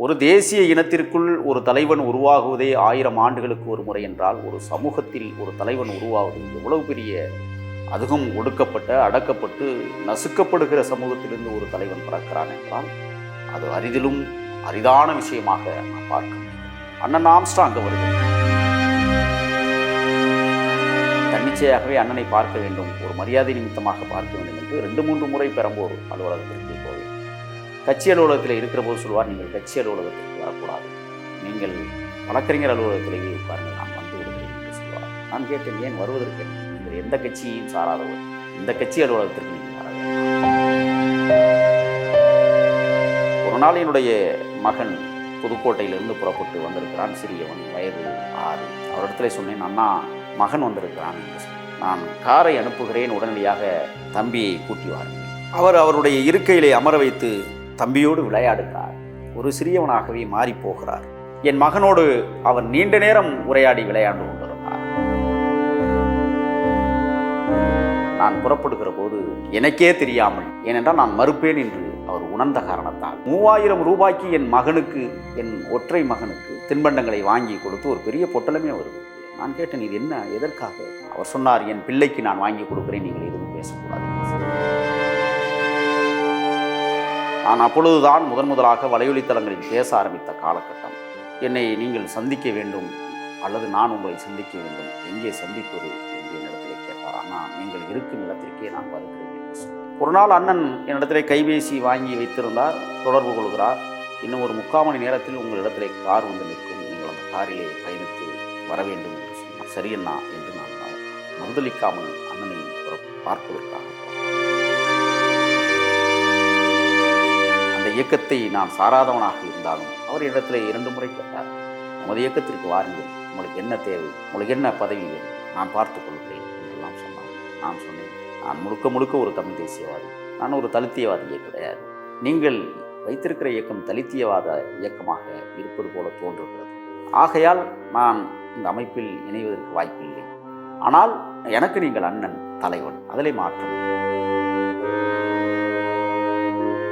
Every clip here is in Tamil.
ஒரு தேசிய இனத்திற்குள் ஒரு தலைவன் உருவாகுவதே 1000 ஆண்டுகளுக்கு ஒரு முறை என்றால், ஒரு சமூகத்தில் ஒரு தலைவன் உருவாவது எவ்வளவு பெரிய, அதுவும் ஒடுக்கப்பட்ட, அடக்கப்பட்டு நசுக்கப்படுகிற சமூகத்திலிருந்து ஒரு தலைவன் பிறக்கிறான் என்றால் அது அரிதிலும் அரிதான விஷயமாக நான் பார்க்க முடியும். அண்ணன் ஆம்ஸ்ட்ராங் அவர்கள் தன்னிச்சையாகவே அண்ணனை பார்க்க வேண்டும், ஒரு மரியாதை நிமித்தமாக பார்க்க வேண்டும் என்று 2-3 முறை பெரம்போர் அலுவலகத்திற்கு போவேன். கட்சி அலுவலகத்தில் இருக்கிற போது சொல்வார், நீங்கள் கட்சி அலுவலகத்திற்கு வரக்கூடாது, நீங்கள் வழக்கறிஞர் அலுவலகத்திலேயே உட்காருங்கள், நான் வந்து விடுகிறேன் என்று சொல்வார். நான் கேட்டேன், ஏன் வருவதற்கு? நீங்கள் எந்த கட்சியையும் சாராதவர், இந்த கட்சி அலுவலகத்திற்கு நீங்கள் வர வேண்டும். ஒரு நாள் என்னுடைய மகன் புதுக்கோட்டையிலிருந்து புறப்பட்டு வந்திருக்கிறான், சிறியவன், வயது 6. அவரிடத்துல சொன்னேன், அண்ணா மகன் வந்திருக்கிறான் என்று சொன்னேன், நான் காரை அனுப்புகிறேன், உடனடியாக தம்பியை கூட்டி வாருங்கள். அவருடைய இருக்கையிலே அமர வைத்து தம்பியோடு விளையாடுகிறார். ஒரு சிறியவனாகவே மாறி போகிறார். என் மகனோடு அவர் நீண்ட நேரம் உரையாடி விளையாண்டு கொண்டிருந்தார். நான் புறப்படுகிற போது எனக்கே தெரியாமல், ஏனென்றால் நான் மறுப்பேன் என்று அவர் உணர்ந்த காரணத்தால் 3000 ரூபாய்க்கு என் மகனுக்கு, என் ஒற்றை மகனுக்கு தின்பண்டங்களை வாங்கி கொடுத்து ஒரு பெரிய பொட்டலமே வருது. நான் கேட்டேன், இது என்ன, எதற்காக? அவர் சொன்னார், என் பிள்ளைக்கு நான் வாங்கி கொடுக்கிறேன், நீங்கள் எதுவும் பேசக்கூடாது. நான் அப்பொழுதுதான் முதலாக வலையொலித்தளங்களில் பேச ஆரம்பித்த காலகட்டம். என்னை நீங்கள் சந்திக்க வேண்டும் அல்லது நான் உங்களை சந்திக்க வேண்டும், எங்கே சந்திப்பது என்று என்னிடத்தில் கேட்டார். ஆனால் நீங்கள் இருக்கும் இடத்திற்கே நான் வருகிறேன் என்று சொன்னார். ஒரு நாள் அண்ணன் என்னிடத்திலே கைபேசி வாங்கி வைத்திருந்தார், தொடர்பு கொள்கிறார். இன்னும் ஒரு 3/4 மணி நேரத்தில் உங்களிடத்திலே கார் வந்து நிற்கும், நீங்கள் அந்த காரிலே பயணித்து வர வேண்டும் என்று சொன்னார். சரியண்ணா என்று நான் மறுதளிக்காமல் அண்ணனை பார்ப்பதற்காக அந்த இயக்கத்தை நான் சாராதவனாக இருந்தாலும் அவர் இடத்துல 2 முறை கேட்டார், உமது இயக்கத்திற்கு வாருங்கள், உங்களுக்கு என்ன தேவை, உங்களுக்கு என்ன பதவி வேண்டும், நான் பார்த்துக் கொள்கிறேன் என்றெல்லாம் சொன்னார். நான் சொன்னேன், நான் முழுக்க ஒரு தமிழ் தேசியவாதி, நான் ஒரு தலித்தியவாதியே கிடையாது. நீங்கள் வைத்திருக்கிற இயக்கம் தலித்தியவாத இயக்கமாக இருப்பது போல தோன்றுகிறது. ஆகையால் நான் இந்த அமைப்பில் இணைவதற்கு வாய்ப்பில்லை. ஆனால் எனக்கு நீங்கள் அண்ணன், தலைவன், அதிலே மாற்றம்.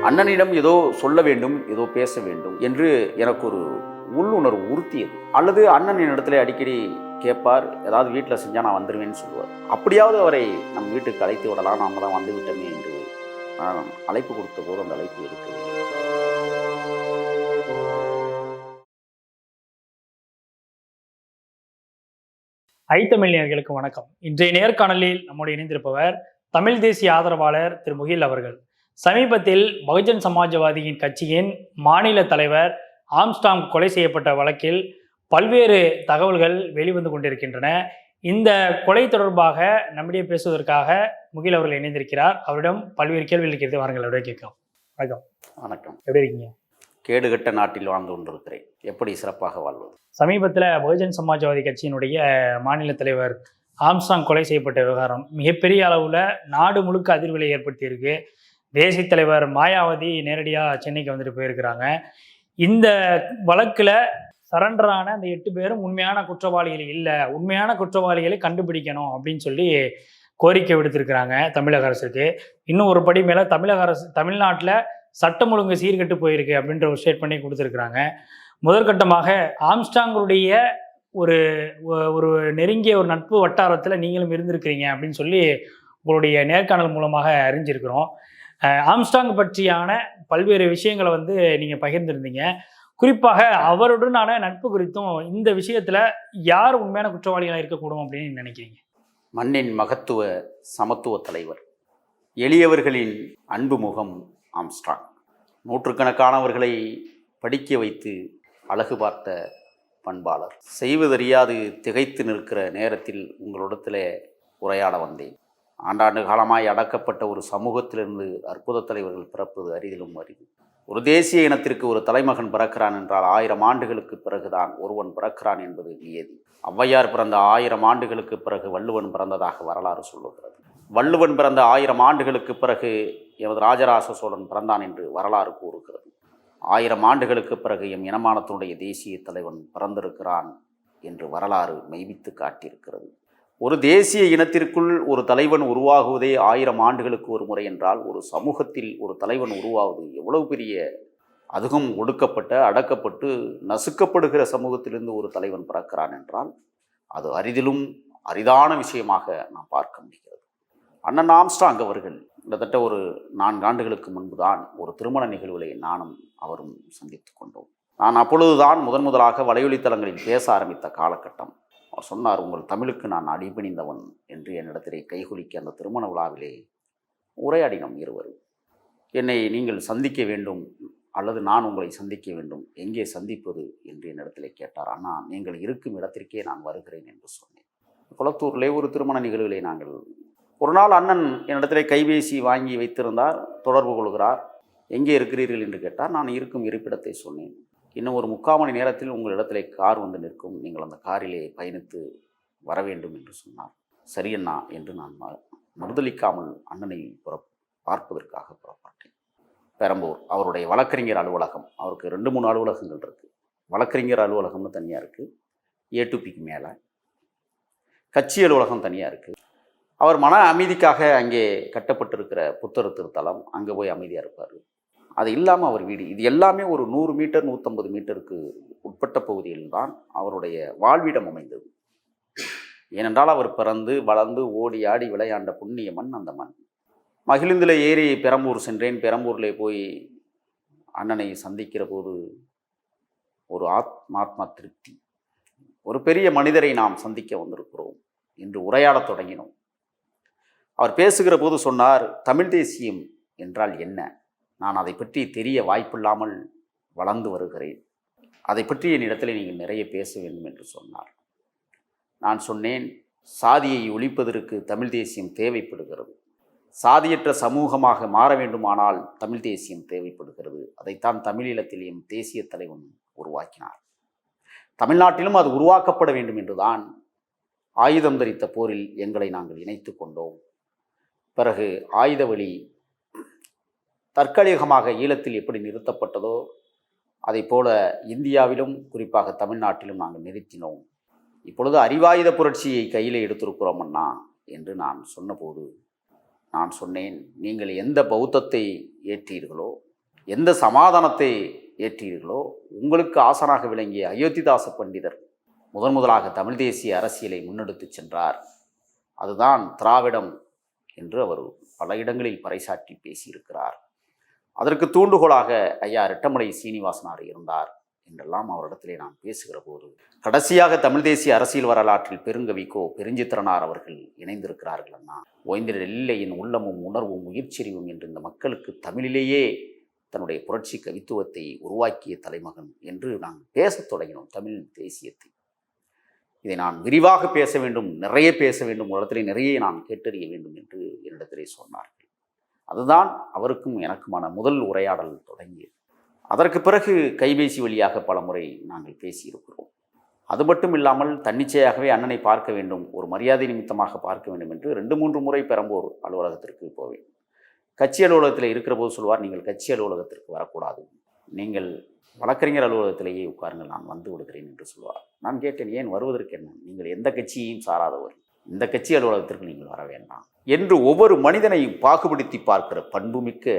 அண்ணனிடம் ஏதோ சொல்ல வேண்டும், ஏதோ பேச வேண்டும் என்று எனக்கு ஒரு உள்ளுணர்வு உறுத்தியது. அல்லது அண்ணன் என்னிடத்துல அடிக்கடி கேட்பார், ஏதாவது வீட்டில் செஞ்சால் நான் வந்துடுவேன்னு சொல்லுவார். அப்படியாவது அவரை நம் வீட்டுக்கு அழைத்து விடலாம், நாம் தான் வந்து விட்டோமே என்று நான் அழைப்பு கொடுத்த போது அந்த அழைப்பு இருக்கவில்லை. ஐத்தமிழ் நேயர்களுக்கு வணக்கம். இன்றைய நேர்காணலில் நம்முடைய இணைந்திருப்பவர் தமிழ் தேசிய ஆதரவாளர் திரு முகில் அவர்கள். சமீபத்தில் பகுஜன் சமாஜ்வாதியின் கட்சியின் மாநில தலைவர் ஆம்ஸ்ட்ராங் கொலை செய்யப்பட்ட வழக்கில் பல்வேறு தகவல்கள் வெளிவந்து கொண்டிருக்கின்றன. இந்த கொலை தொடர்பாக நம்மிடையே பேசுவதற்காக முகில் அவர்கள் இணைந்திருக்கிறார். அவரிடம் பல்வேறு கேள்விகள் இருக்கிறது, வாருங்கள் அவருடைய கேட்கலாம். வணக்கம். வணக்கம். எப்படி இருக்கீங்க? கேடுகட்ட நாட்டில் வாழ்ந்து கொண்டிருக்கிறேன், எப்படி சிறப்பாக வாழ்வது? சமீபத்தில் பகுஜன் சமாஜ்வாதி கட்சியினுடைய மாநில தலைவர் ஆம்ஸ்ட்ராங் கொலை செய்யப்பட்ட விவகாரம் மிகப்பெரிய அளவில் நாடு முழுக்க அதிர்வலை ஏற்படுத்தியிருக்கு. தேசிய தலைவர் மாயாவதி நேரடியாக சென்னைக்கு வந்துட்டு போயிருக்கிறாங்க. இந்த வழக்கில் சரண்டரான அந்த 8 பேரும் உண்மையான குற்றவாளிகள் இல்லை, உண்மையான குற்றவாளிகளை கண்டுபிடிக்கணும் அப்படின்னு சொல்லி கோரிக்கை விடுத்திருக்கிறாங்க தமிழக அரசுக்கு. இன்னும் ஒரு படி மேலே தமிழ்நாட்டில் சட்டம் ஒழுங்கு சீர்கெட்டு போயிருக்கு அப்படின்ற ஒரு ஸ்டேட்மெண்ட்டை கொடுத்துருக்குறாங்க. முதற்கட்டமாக ஆம்ஸ்ட்ராங்குடைய ஒரு நெருங்கிய ஒரு நட்பு வட்டாரத்தில் நீங்களும் இருந்திருக்கிறீங்க அப்படின்னு சொல்லி உங்களுடைய நேர்காணல் மூலமாக அறிஞ்சிருக்கிறோம். ஆம்ஸ்ட்ராங் பற்றியான பல்வேறு விஷயங்களை நீங்கள் பகிர்ந்திருந்தீங்க. குறிப்பாக அவருடனான நட்பு குறித்தும் இந்த விஷயத்தில் யார் உண்மையான குற்றவாளிகளாக இருக்கக்கூடும் அப்படின்னு நினைக்கிறீங்க? மண்ணின் மகத்துவ சமத்துவ தலைவர், எளியவர்களின் அன்பு முகம் ஆம்ஸ்ட்ராங். நூற்றுக்கணக்கானவர்களை படிக்க வைத்து அழகு பார்த்த பண்பாளர். செய்வதறியாது திகைத்து நிற்கிற நேரத்தில் உங்களிடத்தில் உரையாட வந்தேன். ஆண்டாண்டு காலமாய் அடக்கப்பட்ட ஒரு சமூகத்திலிருந்து அற்புத தலைவர்கள் பிறப்பது அரிதிலும் அரிது. ஒரு தேசிய இனத்திற்கு ஒரு தலைமகன் பிறக்கிறான் என்றால் 1000 ஆண்டுகளுக்கு பிறகுதான் ஒருவன் பிறக்கிறான் என்பது நியதி. ஔவையார் பிறந்த 1000 ஆண்டுகளுக்கு பிறகு வள்ளுவன் பிறந்ததாக வரலாறு சொல்லுகிறது. வள்ளுவன் பிறந்த 1000 ஆண்டுகளுக்கு பிறகு எமது ராஜராஜ சோழன் பிறந்தான் என்று வரலாறு கூறுகிறது. 1000 ஆண்டுகளுக்கு பிறகு எம் இனமானத்தினுடைய தேசிய தலைவன் பிறந்திருக்கிறான் என்று வரலாறு மெய்வித்து காட்டியிருக்கிறது. ஒரு தேசிய இனத்திற்குள் ஒரு தலைவன் உருவாகுவதே 1000 ஆண்டுகளுக்கு ஒரு முறை என்றால், ஒரு சமூகத்தில் ஒரு தலைவன் உருவாவது எவ்வளவு பெரிய, அதுவும் ஒடுக்கப்பட்ட, அடக்கப்பட்டு, நசுக்கப்படுகிற சமூகத்திலிருந்து ஒரு தலைவன் பிறக்கிறான் என்றால் அது அரிதிலும் அரிதான விஷயமாக நாம் பார்க்க முடிகிறது. அண்ணன் ஆம்ஸ்ட்ராங் அவர்கள் கிட்டத்தட்ட ஒரு 4 ஆண்டுகளுக்கு முன்பு தான் ஒரு திருமண நிகழ்வுகளை நானும் அவரும் சந்தித்து கொண்டோம். நான் அப்பொழுதுதான் முதலாக வலையொலித்தலங்களில் பேச ஆரம்பித்த காலகட்டம். அவர் சொன்னார், உங்கள் தமிழுக்கு நான் அடிபணிந்தவன் என்று என்னிடத்திலே கைகுலிக்க அந்த திருமண விழாவிலே உரையாடினோம் இருவரும். என்னை நீங்கள் சந்திக்க வேண்டும் அல்லது நான் உங்களை சந்திக்க வேண்டும், எங்கே சந்திப்பது என்று என்னிடத்திலே கேட்டார். அண்ணா, நீங்கள் இருக்கும் இடத்திற்கே நான் வருகிறேன் என்று சொன்னேன். குளத்தூரிலே ஒரு திருமண நிகழ்விலே நாங்கள் ஒரு நாள் அண்ணன் என்னிடத்திலே கைபேசி வாங்கி வைத்திருந்தார். தொடர்பு கொள்கிறார். எங்கே இருக்கிறீர்கள் என்று கேட்டார். நான் இருக்கும் இருப்பிடத்தை சொன்னேன். இன்னும் ஒரு 3/4 மணி நேரத்தில் உங்களிடத்திலே கார் வந்து நிற்கும், நீங்கள் அந்த காரிலே பயணித்து வர வேண்டும் என்று சொன்னார். சரியண்ணா என்று நான் மறுதளிக்காமல் அண்ணனை பார்ப்பதற்காக புறப்பட்டேன். பெரம்பூர் அவருடைய வழக்கறிஞர் அலுவலகம், அவருக்கு 2-3 அலுவலகங்கள் இருக்குது. வழக்கறிஞர் அலுவலகம்னு தனியாக இருக்குது, A2Pக்கு மேலே கட்சி அலுவலகம் தனியாக இருக்குது. அவர் மன அமைதிக்காக அங்கே கட்டப்பட்டிருக்கிற புத்தர் திருத்தலம், அங்கே போய் அமைதியாக இருப்பார். அது இல்லாமல் அவர் வீடு, இது எல்லாமே ஒரு 100 மீட்டர் 150 மீட்டருக்கு உட்பட்ட பகுதியில் தான் அவருடைய வாழ்விடம் அமைந்தது. ஏனென்றால் அவர் பிறந்து வளர்ந்து ஓடி ஆடி விளையாண்ட புண்ணிய மண் அந்த மண். மகிழுந்தில் ஏறி பெரம்பூர் சென்றேன். பெரம்பூரில் போய் அண்ணனை சந்திக்கிற போது ஒரு ஆத்மா திருப்தி. ஒரு பெரிய மனிதரை நாம் சந்திக்க வந்திருக்கிறோம் என்று உரையாடத் தொடங்கினோம். அவர் பேசுகிற போது சொன்னார், தமிழ் தேசியம் என்றால் என்ன? நான் அதை பற்றி தெரிய வாய்ப்பில்லாமல் வளர்ந்து வருகிறேன். அதை பற்றி என்னிடத்தில் நீங்கள் நிறைய பேச வேண்டும் என்று சொன்னார். நான் சொன்னேன், சாதியை ஒழிப்பதற்கு தமிழ் தேசியம் தேவைப்படுகிறது. சாதியற்ற சமூகமாக மாற வேண்டுமானால் தமிழ் தேசியம் தேவைப்படுகிறது. அதைத்தான் தமிழீழத்தில் எம் தேசிய தலைவன் உருவாக்கினார். தமிழ்நாட்டிலும் அது உருவாக்கப்பட வேண்டும் என்றுதான் ஆயுதம் தரித்த போரில் எங்களை நாங்கள் இணைத்து கொண்டோம். பிறகு ஆயுத வழி தற்காலிகமாக ஈழத்தில் எப்படி நிறுத்தப்பட்டதோ அதை போல இந்தியாவிலும் குறிப்பாக தமிழ்நாட்டிலும் நாங்கள் நிறுத்தினோம். இப்பொழுது அறிவாயுத புரட்சியை கையில் எடுத்திருக்கிறோம் அண்ணா என்று நான் சொன்னபோது நான் சொன்னேன், நீங்கள் எந்த பௌத்தத்தை ஏற்றீர்களோ, எந்த சமாதானத்தை ஏற்றீர்களோ, உங்களுக்கு ஆசனாக விளங்கிய அயோத்திதாச பண்டிதர் முதலாக தமிழ் தேசிய அரசியலை முன்னெடுத்து சென்றார். அதுதான் திராவிடம் என்று அவர் பல இடங்களில் பறைசாற்றி பேசியிருக்கிறார். அதற்கு தூண்டுகோலாக ஐயா ரெட்டமலை சீனிவாசனார் இருந்தார் என்றெல்லாம் அவரிடத்திலே நான் பேசுகிற போது, கடைசியாக தமிழ் தேசிய அரசியல் வரலாற்றில் பெருங்கவிக்கோ பெருஞ்சித்திரனார் அவர்கள் இணைந்திருக்கிறார்கள் அண்ணா. ஓய்ந்திரல்ல என் உள்ளமும் உணர்வும் உயிர்ச்செறிவும் என்று இந்த மக்களுக்கு தமிழிலேயே தன்னுடைய புரட்சி கவித்துவத்தை உருவாக்கிய தலைமகன் என்று நாங்கள் பேசத் தொடங்கினோம். தமிழ் தேசியத்தை இதை நான் விரிவாக பேச வேண்டும், நிறைய பேச வேண்டும், இடத்திலே நிறைய நான் கேட்டறிய வேண்டும் என்று என்னிடத்திலே சொன்னார்கள். அதுதான் அவருக்கும் எனக்குமான முதல் உரையாடல் தொடங்கியது. அதற்கு பிறகு கைபேசி வழியாக பல முறை நாங்கள் பேசியிருக்கிறோம். அது மட்டும் இல்லாமல் தன்னிச்சையாகவே அண்ணனை பார்க்க வேண்டும், ஒரு மரியாதை நிமித்தமாக பார்க்க வேண்டும் என்று 2-3 முறை பெரம்பூர் அலுவலகத்திற்கு போவேன். கட்சி அலுவலகத்தில் இருக்கிற போது சொல்வார், நீங்கள் கட்சி அலுவலகத்திற்கு வரக்கூடாது, நீங்கள் வழக்கறிஞர் அலுவலகத்திலேயே உட்காருங்கள், நான் வந்து விடுகிறேன் என்று சொல்வார். நான் கேட்டேன், ஏன் வருவதற்கு என்ன? நீங்கள் எந்த கட்சியையும் சாராதவர், இந்த கட்சி அலுவலகத்திற்கு நீங்கள் வர வேண்டாம் என்று ஒவ்வொரு மனிதனையும் பாகுபடுத்தி பார்க்கிற பண்புமிக்க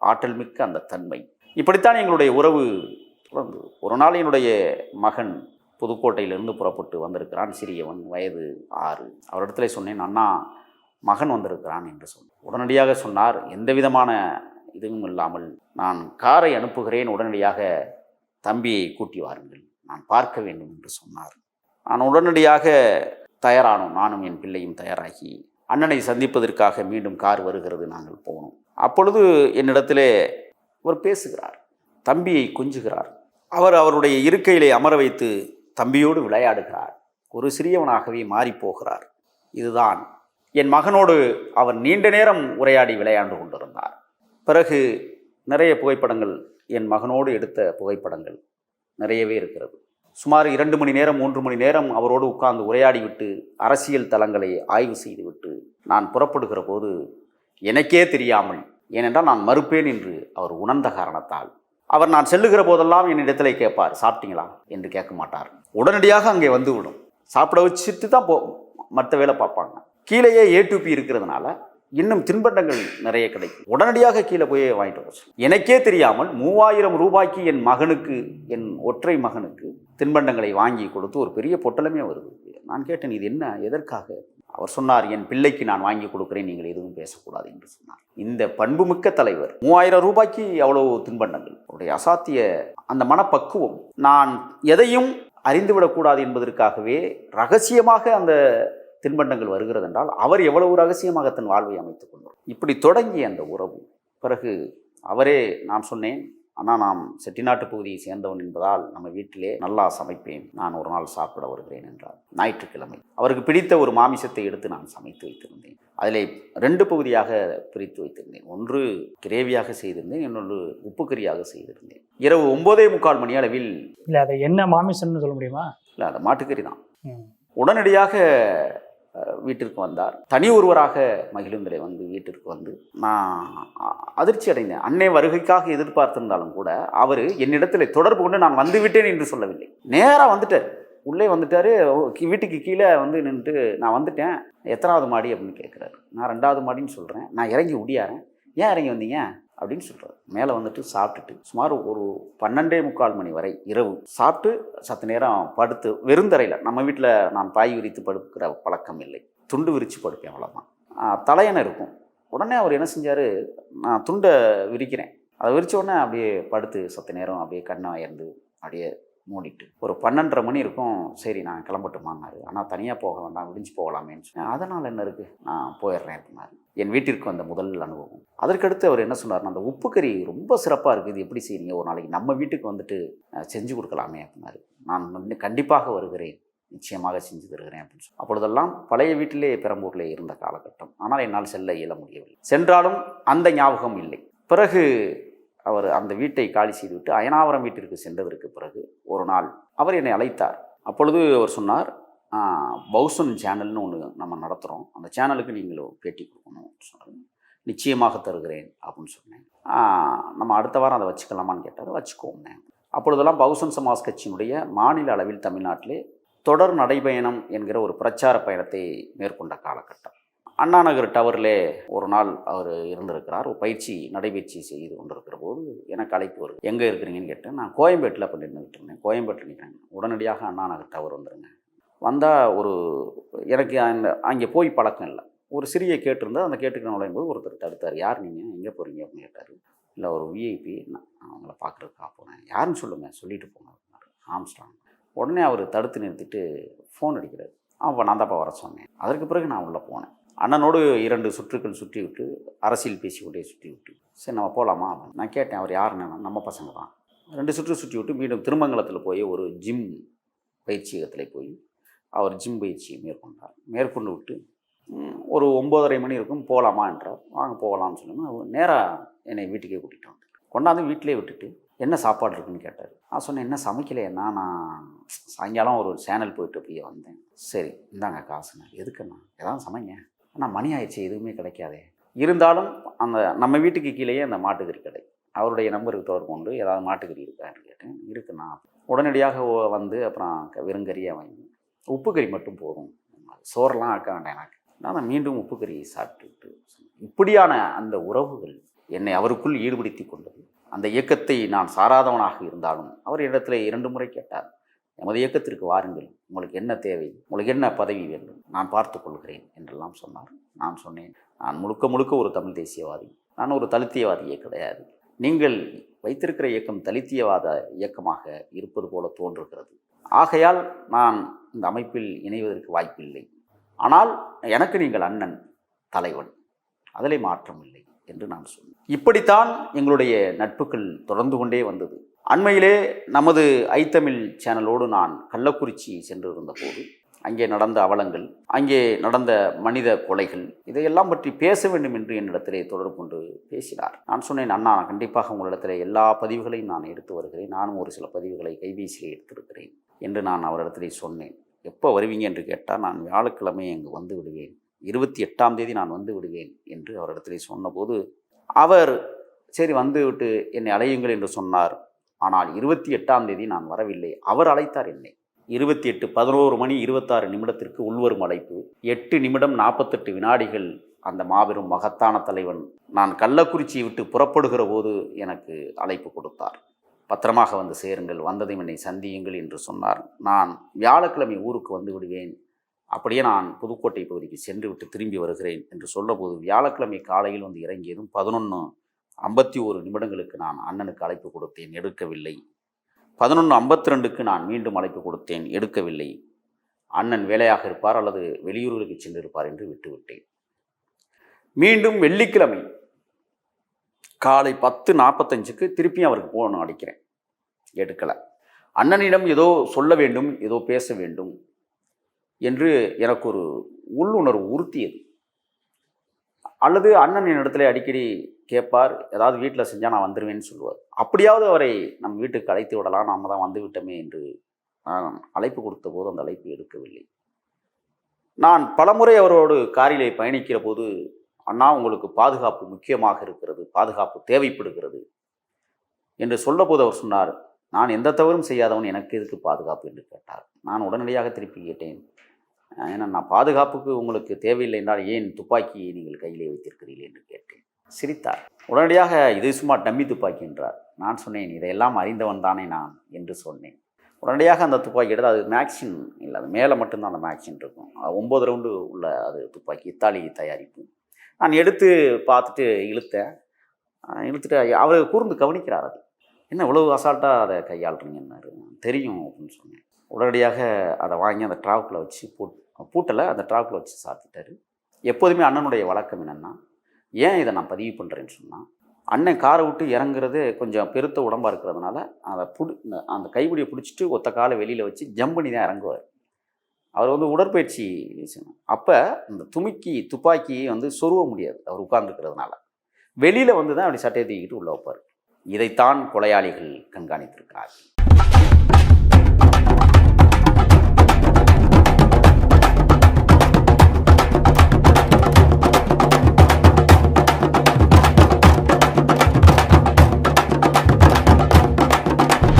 ஆற்றல் மிக்க அந்த தன்மை. இப்படித்தான் எங்களுடைய உறவு தொடர்ந்து. ஒரு நாள் என்னுடைய மகன் புதுக்கோட்டையிலிருந்து புறப்பட்டு வந்திருக்கிறான், சிறியவன், வயது 6. அவரிடத்துல சொன்னேன், அண்ணா மகன் வந்திருக்கிறான் என்று சொன்னேன். உடனடியாக சொன்னார், எந்த விதமான இதுவும் இல்லாமல் நான் காரை அனுப்புகிறேன், உடனடியாக தம்பியை கூட்டி வாருங்கள், நான் பார்க்க வேண்டும் என்று சொன்னார். நான் உடனடியாக தயாரானோம். நானும் என் பிள்ளையும் தயாராகி அண்ணனை சந்திப்பதற்காக மீண்டும் கார் வருகிறது, நாங்கள் போனோம். அப்பொழுது என்னிடத்திலே அவர் பேசுகிறார், தம்பியை கொஞ்சுகிறார். அவருடைய இருக்கையிலே அமர வைத்து தம்பியோடு விளையாடுகிறார். ஒரு சிறியவனாகவே மாறிப்போகிறார். இதுதான் என் மகனோடு அவர் நீண்ட நேரம் உரையாடி விளையாண்டு கொண்டிருந்தார். பிறகு நிறைய புகைப்படங்கள், என் மகனோடு எடுத்த புகைப்படங்கள் நிறையவே இருக்கிறது. சுமார் 2 மணி நேரம் 3 மணி நேரம் அவரோடு உட்கார்ந்து உரையாடிவிட்டு அரசியல் தளங்களை ஆய்வு செய்துவிட்டு நான் புறப்படுகிற போது எனக்கே தெரியாமல், ஏனென்றால் நான் மறுப்பேன் என்று அவர் உணர்ந்த காரணத்தால், அவர் நான் செல்லுகிற போதெல்லாம் என்னிடத்திலே கேட்பார், சாப்பிட்டீங்களா என்று கேட்க மாட்டார். உடனடியாக அங்கே வந்துவிடும். சாப்பிட வச்சுட்டு தான் மற்ற வேலை பார்ப்பாங்க. கீழேயே A2P இருக்கிறதுனால இன்னும் தின்பண்டங்கள் நிறைய கிடைக்கும். உடனடியாக கீழே போய் வாங்கிட்டு வர சொல்லு. எனக்கே தெரியாமல் 3000 ரூபாய்க்கு என் மகனுக்கு, என் ஒற்றை மகனுக்கு தின்பண்டங்களை வாங்கி கொடுத்து ஒரு பெரிய பொட்டலமே வருது. நான் கேட்டேன், இது என்ன, எதற்காக? அவர் சொன்னார், என் பிள்ளைக்கு நான் வாங்கி கொடுக்குறேன், நீங்கள் எதுவும் பேசக்கூடாது என்று சொன்னார். இந்த பண்புமிக்க தலைவர் 3000 ரூபாய்க்கு அவ்வளவு தின்பண்டங்கள், அவருடைய அசாத்திய அந்த மனப்பக்குவம். நான் எதையும் அறிந்துவிடக்கூடாது என்பதற்காகவே ரகசியமாக அந்த தின்பண்டங்கள் வருகிறது என்றால் அவர் எவ்வளவு ரகசியமாக தன் வாழ்வை அமைத்துக் கொண்டார். இப்படி தொடங்கிய அந்த உறவு. பிறகு அவரே, நான் சொன்னேன், ஆனால் நான் செட்டிநாட்டு பகுதியை சேர்ந்தவன் என்பதால் நம்ம வீட்டிலே நல்லா சமைப்பேன், நான் ஒரு நாள் சாப்பிட வருகிறேன் என்றார். ஞாயிற்றுக்கிழமை அவருக்கு பிடித்த ஒரு மாமிசத்தை எடுத்து நான் சமைத்து வைத்திருந்தேன். அதில் 2 பகுதியாக பிரித்து வைத்திருந்தேன். ஒன்று கிரேவியாக செய்திருந்தேன், இன்னொன்று உப்பு கறியாக செய்திருந்தேன். இரவு 9:45 மணி அளவில். இல்லை, அதை என்ன மாமிசம்னு சொல்ல முடியுமா? இல்லை, அது மாட்டுக்கறி தான். உடனடியாக வீட்டிற்கு வந்தார். தனி ஒருவராக மகிழுந்திரை வந்து வீட்டிற்கு வந்து நான் அதிர்ச்சி அடைந்தேன். அன்னை வருகைக்காக எதிர்பார்த்திருந்தாலும் கூட அவர் என்னிடத்தில் தொடர்பு கொண்டு நான் வந்துவிட்டேன் என்று சொல்லவில்லை. நேராக வந்துட்டார், உள்ளே வந்துட்டார். வீட்டுக்கு கீழே வந்து நின்று, நான் வந்துட்டேன், எத்தனாவது மாடி அப்படின்னு கேட்குறாரு. நான் 2வது மாடின்னு சொல்கிறேன். நான் இறங்கி ஒடியாரேன். ஏன் இறங்கி வந்தீங்க அப்படின்னு சொல்கிறார். மேலே வந்துட்டு சாப்பிட்டுட்டு சுமார் ஒரு 12:45 மணி வரை இரவு சாப்பிட்டு சற்று நேரம் படுத்து, வெறுந்தரையில், நம்ம வீட்டில் நான் பாய் விரித்து படுக்கிற பழக்கம் இல்லை, துண்டு விரித்து படுப்பேன், அவ்வளோதான். தலையணை இருக்கும். உடனே அவர் என்ன செஞ்சார், நான் துண்டை விரிக்கிறேன், அதை விரித்த உடனே அப்படியே படுத்து சற்று நேரம் அப்படியே கண்ணை அயர்ந்து அப்படியே மூடிட்டு ஒரு 12:30 மணி இருக்கும். சரி, நான் கிளம்பட்டுமான்னாரு. ஆனால் தனியாக போக வேண்டாம், விடிஞ்சு போகலாமேன்னு சொன்னேன். அதனால் என்ன இருக்குது, நான் போயிடுறேன் அப்படின்னாரு. என் வீட்டிற்கு வந்த முதல் அனுபவம். அதற்கடுத்து அவர் என்ன சொன்னார்னா, அந்த உப்பு கறி ரொம்ப சிறப்பாக இருக்குது, இது எப்படி செய்றீங்க, ஒரு நாளைக்கு நம்ம வீட்டுக்கு வந்துட்டு செஞ்சு கொடுக்கலாமே அப்படின்னாரு. நான் கண்டிப்பாக வருகிறேன், நிச்சயமாக செஞ்சு தருகிறேன் அப்படின்னு சொல்லி. அப்பொழுதெல்லாம் பழைய வீட்டிலே பெரம்பூரிலே இருந்த காலகட்டம். ஆனால் என்னால் செல்ல இயல முடியவில்லை. சென்றாலும் அந்த ஞாபகம் இல்லை. பிறகு அவர் அந்த வீட்டை காலி செய்துவிட்டு அயனாவரம் வீட்டிற்கு சென்றதற்கு பிறகு ஒரு நாள் அவர் என்னை அழைத்தார். அப்பொழுது அவர் சொன்னார், பௌசன் சேனல்னு ஒன்று நம்ம நடத்துகிறோம், அந்த சேனலுக்கு நீங்களும் பேட்டி கொடுக்கணும் சொன்னார். நிச்சயமாக தருகிறேன் அப்படின்னு சொன்னேன். நம்ம அடுத்த வாரம் அதை வச்சுக்கலாமான்னு கேட்டார். வச்சுக்கோங்க. அப்பொழுதெல்லாம் பௌசன் சமாஜ் கட்சியினுடைய மாநில அளவில் தமிழ்நாட்டிலே தொடர் நடைபயணம் என்கிற ஒரு பிரச்சார பயணத்தை மேற்கொண்ட காலகட்டம். அண்ணா நகர் டவரில் ஒரு நாள் அவர் இருந்திருக்கிறார். ஒரு நடைபயிற்சி செய்து கொண்டிருக்கிற போது எனக்கு அழைப்பு வருது. எங்கே இருக்கிறீங்கன்னு கேட்டேன். நான் கோயம்பேட்டில் அப்போ நின்றுக்கிட்டு இருந்தேன். கோயம்பேட்டில் நிற்கிறேன். உடனடியாக அண்ணா நகர் டவர் வந்துடுங்க. வந்தால் எனக்கு அங்கே போய் பழக்கம் இல்லை. ஒரு சிறிய கேட்டிருந்தால் அந்த கேட்டுக்கு நுழையும் போது ஒருத்தர் தடுத்தார். யார் நீங்கள், எங்கே போகிறீங்க அப்படின்னு கேட்டார். இல்லை, ஒரு விஐபி, நான் அவங்கள பார்க்குறதுக்காக போனேன். யாருன்னு சொல்லுங்கள், சொல்லிட்டு போங்க அப்படின்னாரு. ஆம்ஸ்ட்ராங். உடனே அவர் தடுத்து நிறுத்திட்டு ஃபோன் அடிக்கிறார். அப்போ நான் தான்ப்பா வர சொன்னேன். அதற்கு பிறகு நான் உள்ளே போனேன். அண்ணனோடு 2 சுற்றுக்கள் சுற்றி விட்டு, அரசியல் பேசிக்கொண்டே சுற்றி விட்டு, சரி நம்ம போகலாமா அப்படின்னு நான் கேட்டேன். அவர் யாருன்னு, நம்ம பசங்க தான். 2 சுற்று சுற்றி விட்டு மீண்டும் திருமங்கலத்தில் போய் ஒரு ஜிம் பயிற்சியகத்தில் போய் அவர் ஜிம் பயிற்சியை மேற்கொண்டார். மேற்கொண்டு விட்டு ஒரு 9:30 மணி இருக்கும், போகலாமா என்றார். வாங்க போகலாம்னு சொல்லுங்கள். நேராக என்னை வீட்டுக்கே கூட்டிகிட்டு வந்து கொண்டாந்து வீட்டிலே விட்டுட்டு, என்ன சாப்பாடு இருக்குன்னு கேட்டார். நான் சொன்னேன், என்ன சமைக்கலைன்னா, நான் சாயங்காலம் ஒரு சேனல் போயிட்டு அப்படியே வந்தேன். சரி இந்தாங்க காசுண்ணா. எதுக்குண்ணா, எதாவது சமைங்க. ஆனால் மணி ஆயிடுச்சு, எதுவுமே கிடைக்காதே. இருந்தாலும் அந்த நம்ம வீட்டுக்கு கீழேயே அந்த மாட்டுக்கறி கடை, அவருடைய நம்பருக்கு தொடர்பு கொண்டு ஏதாவது மாட்டுக்கறி இருக்கான்னு கேட்டேன். இருக்குண்ணா. உடனடியாக வந்து அப்புறம் வெறுங்கறியாக வாங்கி, உப்பு கறி மட்டும் போதும், சோறெல்லாம் ஆக்க வேண்டாம் எனக்கு. நான் மீண்டும் உப்பு கறியை சாப்பிட்டுட்டு, இப்படியான அந்த உறவுகள் என்னை அவருக்குள் ஈடுபடுத்தி கொண்டது. அந்த இயக்கத்தை நான் சாராதவனாக இருந்தாலும் அவர் இடத்துல 2 முறை கேட்டார், எமது இயக்கத்திற்கு வாருங்கள், உங்களுக்கு என்ன தேவை, உங்களுக்கு என்ன பதவி வேண்டும், நான் பார்த்து கொள்கிறேன் என்றெல்லாம் சொன்னார். நான் சொன்னேன், நான் முழுக்க ஒரு தமிழ் தேசியவாதி, நான் ஒரு தலித்தியவாதியே கிடையாது. நீங்கள் வைத்திருக்கிற இயக்கம் தலித்தியவாத இயக்கமாக இருப்பது போல தோன்றுகிறது. ஆகையால் நான் இந்த அமைப்பில் இணைவதற்கு வாய்ப்பில்லை. ஆனால் எனக்கு நீங்கள் அண்ணன், தலைவன், அதிலே மாற்றம் இல்லை என்று நான் சொன்னேன். இப்படித்தான் எங்களுடைய நட்புகள் தொடர்ந்து கொண்டே வந்தது. அண்மையிலே நமது ஐத்தமிழ் சேனலோடு நான் கள்ளக்குறிச்சி சென்றிருந்த போது அங்கே நடந்த அவலங்கள், அங்கே நடந்த மனித கொலைகள், இதையெல்லாம் பற்றி பேச வேண்டும் என்று என்னிடத்திலே தொடர்பு கொண்டு பேசினார். நான் சொன்னேன், அண்ணா கண்டிப்பாக உங்களிடத்தில் எல்லா பதிவுகளையும் நான் எடுத்து வருகிறேன், நானும் ஒரு சில பதிவுகளை கைபேசியில் எடுத்திருக்கிறேன் என்று நான் அவரிடத்திலே சொன்னேன். எப்போ வருவீங்க என்று கேட்டால், நான் வியாழக்கிழமை அங்கு வந்து விடுவேன், 28ஆம் தேதி நான் வந்து விடுவேன் என்று அவரிடத்திலே சொன்னபோது அவர் சரி வந்து விட்டு என்னை அழையுங்கள் என்று சொன்னார். ஆனால் 28ஆம் தேதி நான் வரவில்லை. அவர் அழைத்தார் என்னை. 28 11 மணி 26 நிமிடத்திற்கு உள்வரும் அழைப்பு, 8 நிமிடம் 48 வினாடிகள் அந்த மாபெரும் மகத்தான தலைவன் நான் கள்ளக்குறிச்சியை விட்டு புறப்படுகிற போது எனக்கு அழைப்பு கொடுத்தார். பத்திரமாக வந்து சேருங்கள், வந்ததும் என்னை சந்தியுங்கள் என்று சொன்னார். நான் வியாழக்கிழமை ஊருக்கு வந்து விடுவேன், அப்படியே நான் புதுக்கோட்டை பகுதிக்கு சென்று விட்டு திரும்பி வருகிறேன் என்று சொல்லபோது வியாழக்கிழமை காலையில் வந்து இறங்கியதும் 11:51 நான் அண்ணனுக்கு அழைப்பு கொடுத்தேன், எடுக்கவில்லை. 11:52 நான் மீண்டும் அழைப்பு கொடுத்தேன், எடுக்கவில்லை. அண்ணன் வேலையாக இருப்பார் அல்லது வெளியூர்களுக்கு சென்றிருப்பார் என்று விட்டுவிட்டேன். மீண்டும் வெள்ளிக்கிழமை காலை 10:45 திருப்பியும் அவருக்கு போன் அடிக்கிறேன், எடுக்கலை. அண்ணனிடம் ஏதோ சொல்ல வேண்டும், ஏதோ பேச வேண்டும் என்று எனக்கு ஒரு உள்ளுணர்வு உறுத்தியது. அல்லது அண்ணன் இடத்துல அடிக்கடி கேட்பார், ஏதாவது வீட்டில் செஞ்சால் நான் வந்துடுவேன்னு சொல்லுவார். அப்படியாவது அவரை நம் வீட்டுக்கு அழைத்து விடலாம், நாம் தான் வந்து விட்டோமே என்று நான் அழைப்பு கொடுத்த போது அந்த அழைப்பு எடுக்கவில்லை. நான் பலமுறை அவரோடு காரிலே பயணிக்கிற போது, அண்ணா உங்களுக்கு பாதுகாப்பு முக்கியமாக இருக்கிறது, பாதுகாப்பு தேவைப்படுகிறது என்று சொல்லபோது அவர் சொன்னார், நான் எந்த தவறும் செய்யாதவன், எனக்கு எதுக்கு பாதுகாப்பு என்று கேட்டார். நான் உடனடியாக திருப்பி கேட்டேன், ஏன்னா நான் பாதுகாப்புக்கு உங்களுக்கு தேவையில்லை என்றால் ஏன் துப்பாக்கியை நீங்கள் கையிலே வைத்திருக்கிறீர்கள் என்று கேட்டேன். சிரித்தார். உடனடியாக இது சும்மா டம்மி துப்பாக்கி என்றார். நான் சொன்னேன், இதையெல்லாம் அறிந்தவன் தானே நான் என்று சொன்னேன். உடனடியாக அந்த துப்பாக்கி எடுத்து, அது மேக்சின் இல்லை, அது மேலே மட்டும்தான் அந்த மேக்சின் இருக்கும், 9 ரவுண்டு உள்ள அது துப்பாக்கி, இத்தாலி தயாரிப்பு. நான் எடுத்து பார்த்துட்டு இழுத்துட்டு அவர் கூர்ந்து கவனிக்கிறார். அது என்ன இவ்வளவு அசால்ட்டாக அதை கையாளுறீங்கன்னாரு. தெரியும் அப்படின்னு சொன்னேன். உடனடியாக அதை வாங்கி அந்த ட்ராவுக்குள்ளே வச்சு பூட்டலை அந்த ட்ராவுக்குள்ளே வச்சு சாத்திட்டார். எப்போதுமே அண்ணனுடைய வழக்கம் என்னென்னா, ஏன் இதை நான் பதிவு பண்ணுறேன்னு சொன்னால், அண்ணன் காரை விட்டு இறங்குறது கொஞ்சம் பெருத்த உடம்பாக இருக்கிறதுனால அதை அந்த கைப்பிடியை பிடிச்சிட்டு ஒத்த காலை வெளியில் வச்சு ஜம்ப் பண்ணி தான் இறங்குவார். அவர் வந்து உடற்பயிற்சி செய்யணும். அப்போ இந்த துப்பாக்கியை வந்து சொருவ முடியாது, அவர் உட்கார்ந்துருக்கிறதுனால வெளியில் வந்து தான் அப்படி சட்டையை தூக்கிட்டு உள்ளே வைப்பார். இதைத்தான் கொலையாளிகள் கண்காணித்திருக்கிறார்கள்.